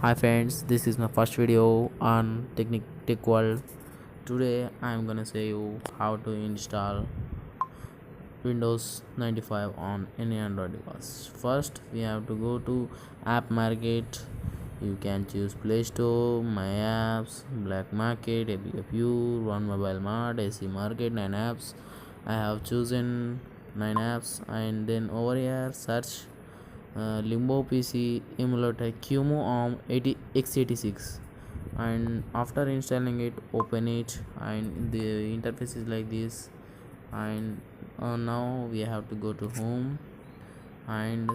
Hi friends, this is my first video on Technic Tech World. Today I am gonna show you how to install Windows 95 on any Android device. First, we have to go to App Market. You can choose Play Store, My Apps, Black Market, ABFU, Run Mobile Mart, AC Market, 9 apps. I have chosen 9 apps, and then over here search Limbo PC emulator QMO ARM 80 x86, and after installing it, open it, and the interface is like this. And now we have to go to home and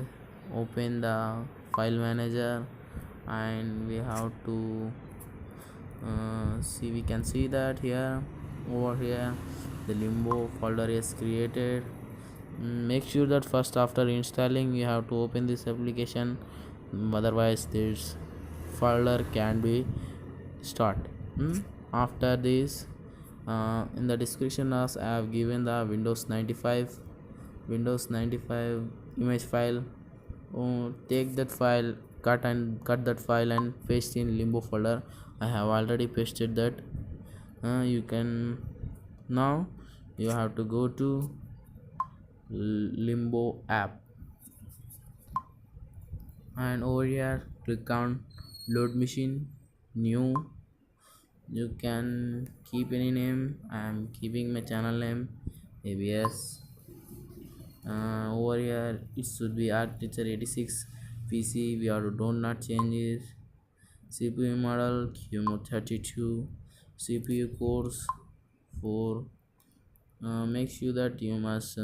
open the file manager, and we have to see, we can see that here, over here, the Limbo folder is created. Make sure that first after installing you have to open this application, otherwise this folder can be start. After this, in the description as I have given the Windows 95 image file. Take that file, cut that file and paste in Limbo folder. I have already pasted that. You can now you have to go to Limbo app, and over here click on load machine, new. You can keep any name. I am keeping my channel name ABS. Over here it should be architecture 86 PC. We are do not change it. CPU model QMO 32, CPU cores 4. Make sure that you must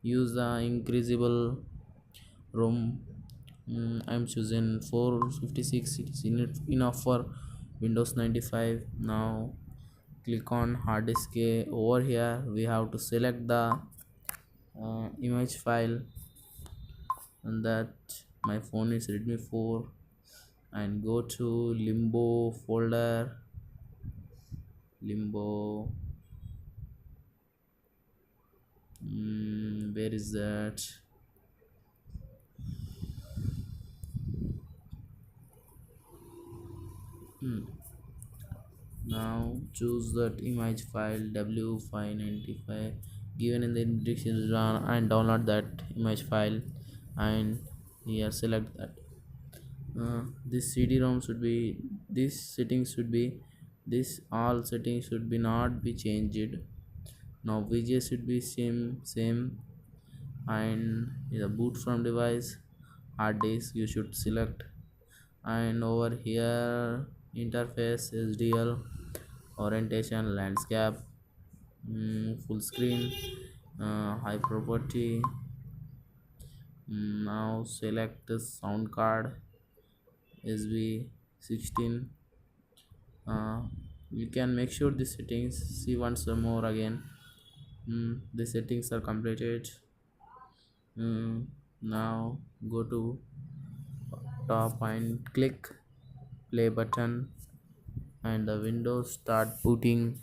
use the increasable ROM. I'm choosing 456. It is enough for Windows 95. Now click on hard disk A. Over here we have to select the image file, and that my phone is Redmi 4, and go to Limbo folder. Limbo, where is that? Now choose that image file W595 given in the description, and download that image file, and here select that. This CD-ROM should be, this settings should be, this all settings should be not be changed. Now VGA should be same, and the boot from device, hard disk you should select, and over here interface SDL, orientation landscape, full screen, high property. Now select the sound card SB16. You can make sure the settings, see once more again. The settings are completed. Now go to top and click play button, and the Windows start booting.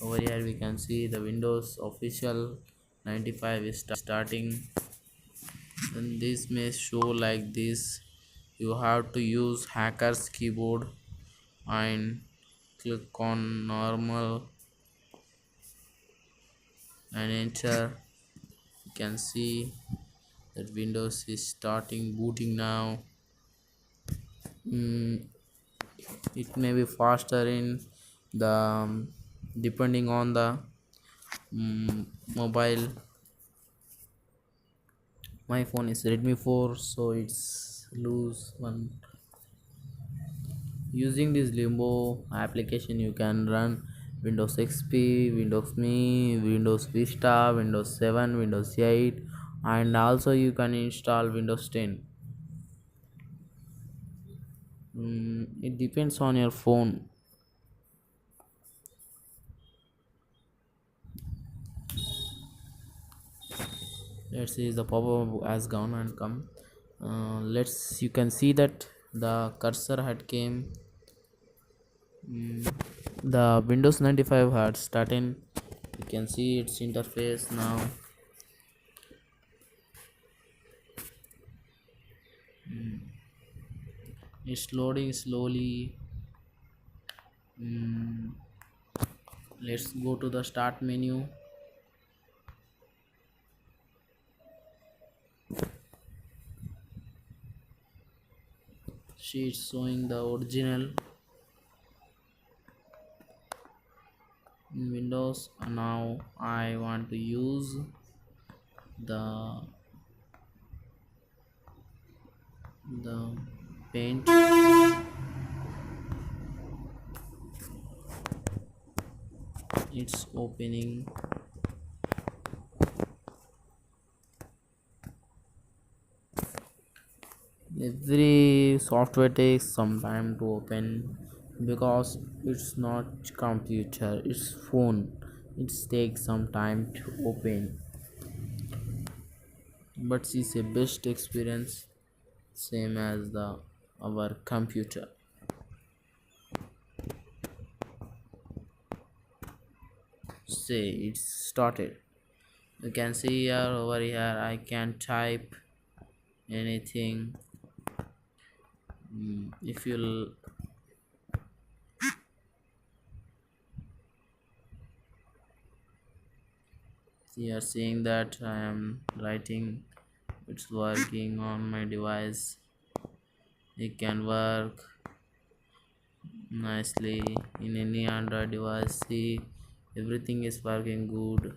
Over here we can see the Windows official 95 is starting, and this may show like this. You have to use hackers keyboard and click on normal and enter. You can see that Windows is starting booting now. It may be faster in the depending on the mobile. My phone is Redmi 4, so it's lose one. Using this Limbo application you can run Windows XP, Windows Me, Windows Vista, Windows 7, Windows 8, and also you can install Windows 10. It depends on your phone. Let's see, the pop-up has gone and come. Let's, you can see that the cursor had came. The Windows 95 had started. You can see its interface now. It's loading slowly. Mm, let's go to the start menu. She's showing the original in Windows. Now I want to use the the paint. It's opening. Every software takes some time to open because it's not computer, it's phone. It takes some time to open, but it's a best experience, same as the our computer. Say it's started. You can see here, over here I can type anything. If you are seeing that I am writing, it's working on my device. It can work nicely in any Android device. See, everything is working good.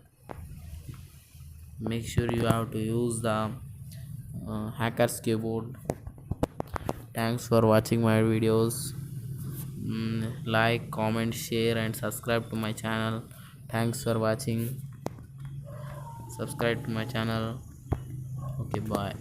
Make sure you have to use the hackers keyboard. Thanks for watching my videos. Like, comment, share and subscribe to my channel. Thanks for watching. Subscribe to my channel. Okay, bye.